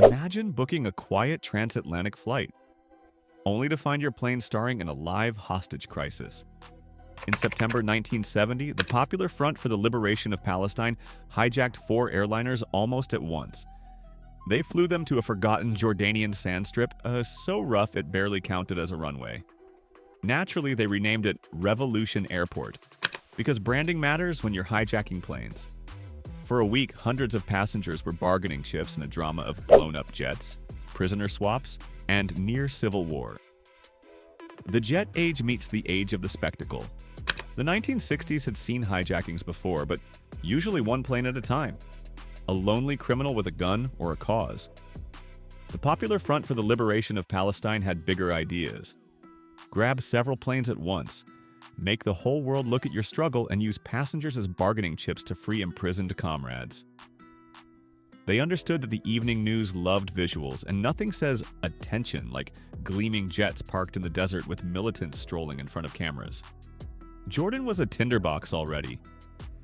Imagine booking a quiet transatlantic flight, only to find your plane starring in a live hostage crisis. In September 1970, the Popular Front for the Liberation of Palestine hijacked 4 airliners almost at once. They flew them to a forgotten Jordanian sand strip, so rough it barely counted as a runway. Naturally, they renamed it Revolution Airport, because branding matters when you're hijacking planes. For a week, hundreds of passengers were bargaining chips in a drama of blown-up jets, prisoner swaps, and near civil war. The jet age meets the age of the spectacle. The 1960s had seen hijackings before, but usually one plane at a time. A lonely criminal with a gun or a cause. The Popular Front for the Liberation of Palestine had bigger ideas. Grab several planes at once. Make the whole world look at your struggle and use passengers as bargaining chips to free imprisoned comrades. They understood that the evening news loved visuals, and nothing says attention like gleaming jets parked in the desert with militants strolling in front of cameras. Jordan was a tinderbox already.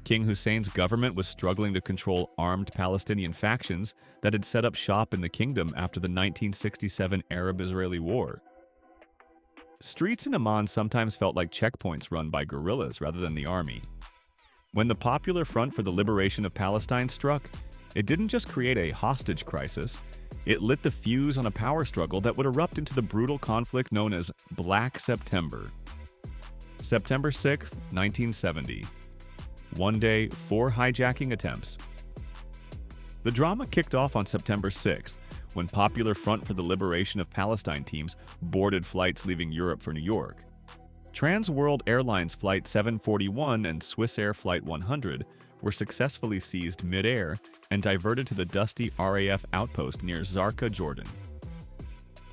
King Hussein's government was struggling to control armed Palestinian factions that had set up shop in the kingdom after the 1967 Arab-Israeli War. Streets in Amman sometimes felt like checkpoints run by guerrillas rather than the army. When the Popular Front for the Liberation of Palestine struck, it didn't just create a hostage crisis, it lit the fuse on a power struggle that would erupt into the brutal conflict known as Black September. September 6, 1970. One day, 4 hijacking attempts. The drama kicked off on September 6th, when Popular Front for the Liberation of Palestine teams boarded flights leaving Europe for New York. Trans World Airlines Flight 741 and Swissair Flight 100 were successfully seized midair and diverted to the dusty RAF outpost near Zarqa, Jordan.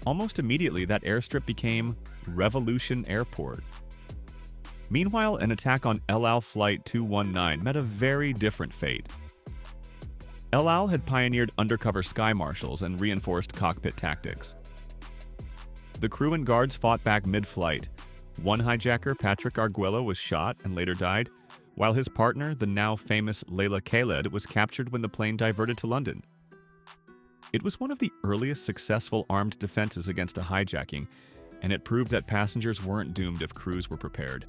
Almost immediately, that airstrip became Revolution Airport. Meanwhile, an attack on El Al Flight 219 met a very different fate. El Al had pioneered undercover sky marshals and reinforced cockpit tactics. The crew and guards fought back mid-flight. One hijacker, Patrick Arguello, was shot and later died, while his partner, the now famous Layla Khaled, was captured when the plane diverted to London. It was one of the earliest successful armed defenses against a hijacking, and it proved that passengers weren't doomed if crews were prepared.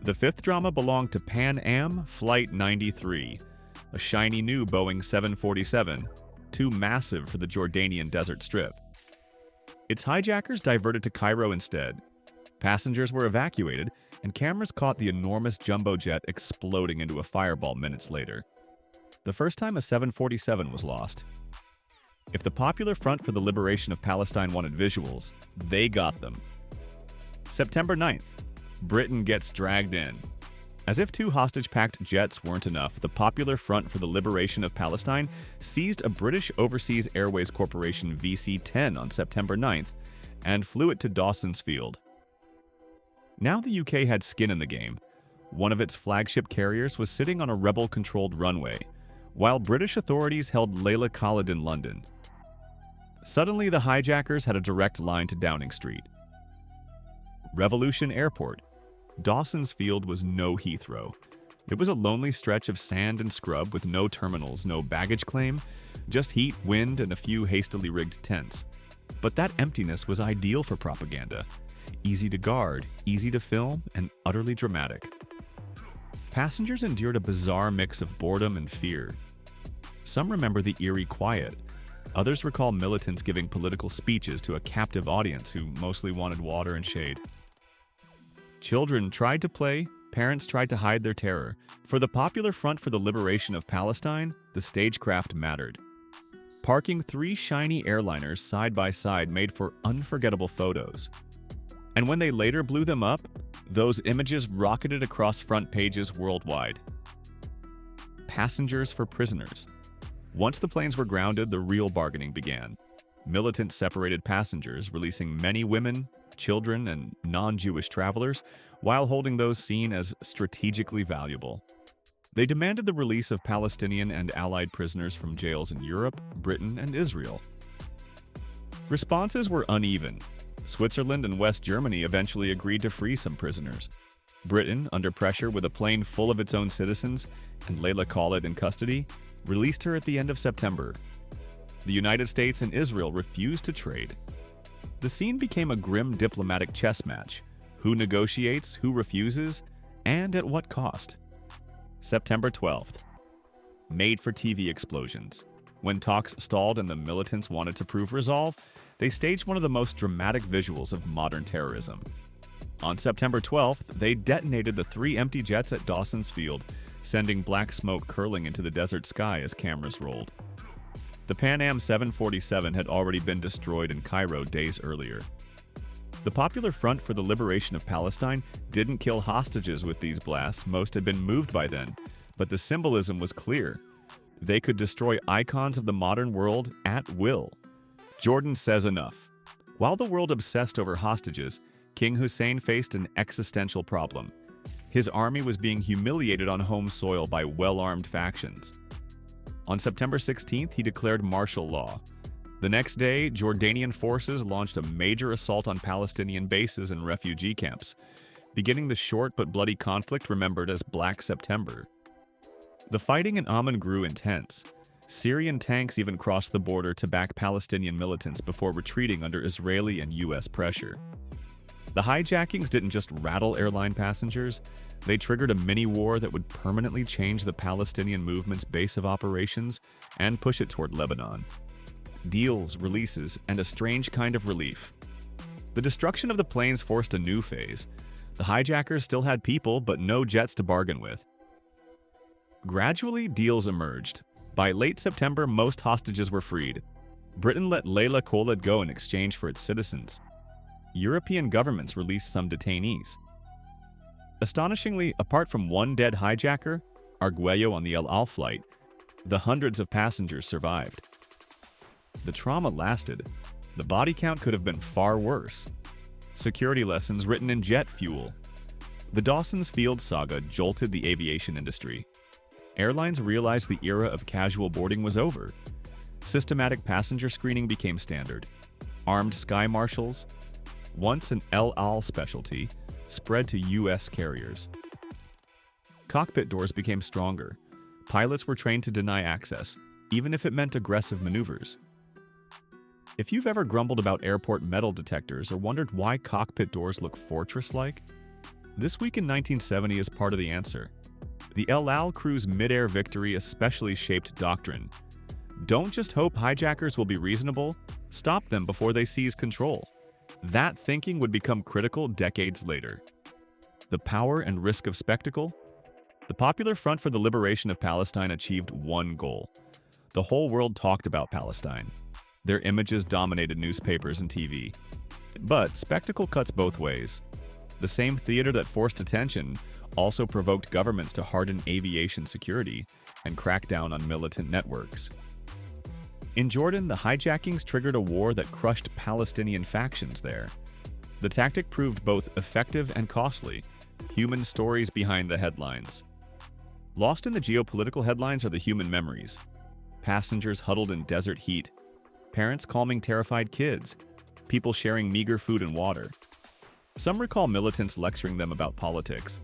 The 5th drama belonged to Pan Am Flight 93, a shiny new Boeing 747, too massive for the Jordanian desert strip. Its hijackers diverted to Cairo instead. Passengers were evacuated, and cameras caught the enormous jumbo jet exploding into a fireball minutes later. The first time a 747 was lost. If the Popular Front for the Liberation of Palestine wanted visuals, they got them. September 9th. Britain gets dragged in. As if 2 hostage-packed jets weren't enough, the Popular Front for the Liberation of Palestine seized a British Overseas Airways Corporation VC-10 on September 9th and flew it to Dawson's field. Now the UK had skin in the game. One of its flagship carriers was sitting on a rebel-controlled runway, while British authorities held Layla Khaled in London. Suddenly, the hijackers had a direct line to Downing Street. Revolution Airport. Dawson's field was no Heathrow. It was a lonely stretch of sand and scrub with no terminals, no baggage claim, just heat, wind, and a few hastily rigged tents. But that emptiness was ideal for propaganda. Easy to guard, easy to film, and utterly dramatic. Passengers endured a bizarre mix of boredom and fear. Some remember the eerie quiet. Others recall militants giving political speeches to a captive audience who mostly wanted water and shade. Children tried to play, parents tried to hide their terror. For the Popular Front for the Liberation of Palestine, the stagecraft mattered. Parking 3 shiny airliners side by side made for unforgettable photos. And when they later blew them up, those images rocketed across front pages worldwide. Passengers for prisoners. Once the planes were grounded, the real bargaining began. Militants separated passengers, releasing many women, children, and non-Jewish travelers, while holding those seen as strategically valuable. They demanded the release of Palestinian and Allied prisoners from jails in Europe, Britain, and Israel. Responses were uneven. Switzerland and West Germany eventually agreed to free some prisoners. Britain, under pressure with a plane full of its own citizens and Layla Khaled in custody, released her at the end of September. The United States and Israel refused to trade. The scene became a grim diplomatic chess match. Who negotiates, who refuses, and at what cost? September 12th. Made-for-TV explosions. When talks stalled and the militants wanted to prove resolve, they staged one of the most dramatic visuals of modern terrorism. On September 12th, they detonated the 3 empty jets at Dawson's field, sending black smoke curling into the desert sky as cameras rolled. The Pan Am 747 had already been destroyed in Cairo days earlier. The Popular Front for the Liberation of Palestine didn't kill hostages with these blasts, most had been moved by then, but the symbolism was clear. They could destroy icons of the modern world at will. Jordan says enough. While the world obsessed over hostages, King Hussein faced an existential problem. His army was being humiliated on home soil by well-armed factions. On September 16th, he declared martial law. The next day, Jordanian forces launched a major assault on Palestinian bases and refugee camps, beginning the short but bloody conflict remembered as Black September. The fighting in Amman grew intense. Syrian tanks even crossed the border to back Palestinian militants before retreating under Israeli and U.S. pressure. The hijackings didn't just rattle airline passengers, they triggered a mini-war that would permanently change the Palestinian movement's base of operations and push it toward Lebanon. Deals, releases, and a strange kind of relief. The destruction of the planes forced a new phase. The hijackers still had people, but no jets to bargain with. Gradually, deals emerged. By late September, most hostages were freed. Britain let Layla Khaled go in exchange for its citizens. European governments released some detainees. Astonishingly, apart from one dead hijacker, Arguello on the El Al flight, the hundreds of passengers survived. The trauma lasted. The body count could have been far worse. Security lessons written in jet fuel. The Dawson's Field saga jolted the aviation industry. Airlines realized the era of casual boarding was over. Systematic passenger screening became standard. Armed sky marshals, once an El Al specialty, spread to U.S. carriers. Cockpit doors became stronger. Pilots were trained to deny access, even if it meant aggressive maneuvers. If you've ever grumbled about airport metal detectors or wondered why cockpit doors look fortress-like, This Week in 1970 is part of the answer. The El Al crew's midair victory especially shaped doctrine. Don't just hope hijackers will be reasonable, stop them before they seize control. That thinking would become critical decades later. The power and risk of spectacle? The Popular Front for the Liberation of Palestine achieved one goal. The whole world talked about Palestine. Their images dominated newspapers and TV. But spectacle cuts both ways. The same theater that forced attention also provoked governments to harden aviation security and crack down on militant networks. In Jordan, the hijackings triggered a war that crushed Palestinian factions there. The tactic proved both effective and costly. Human stories behind the headlines. Lost in the geopolitical headlines are the human memories. Passengers huddled in desert heat. Parents calming terrified kids. People sharing meager food and water. Some recall militants lecturing them about politics.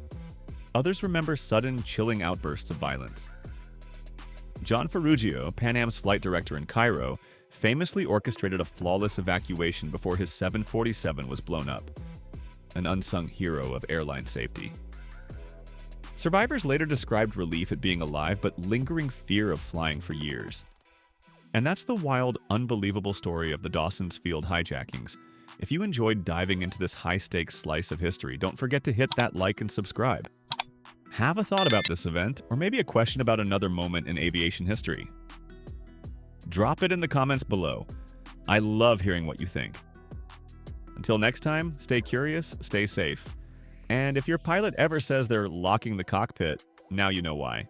Others remember sudden, chilling outbursts of violence. John Ferruggio, Pan Am's flight director in Cairo, famously orchestrated a flawless evacuation before his 747 was blown up. An unsung hero of airline safety. Survivors later described relief at being alive, but lingering fear of flying for years. And that's the wild, unbelievable story of the Dawson's Field hijackings. If you enjoyed diving into this high-stakes slice of history, don't forget to hit that like and subscribe. Have a thought about this event, or maybe a question about another moment in aviation history? Drop it in the comments below. I love hearing what you think. Until next time, stay curious, stay safe. And if your pilot ever says they're locking the cockpit, now you know why.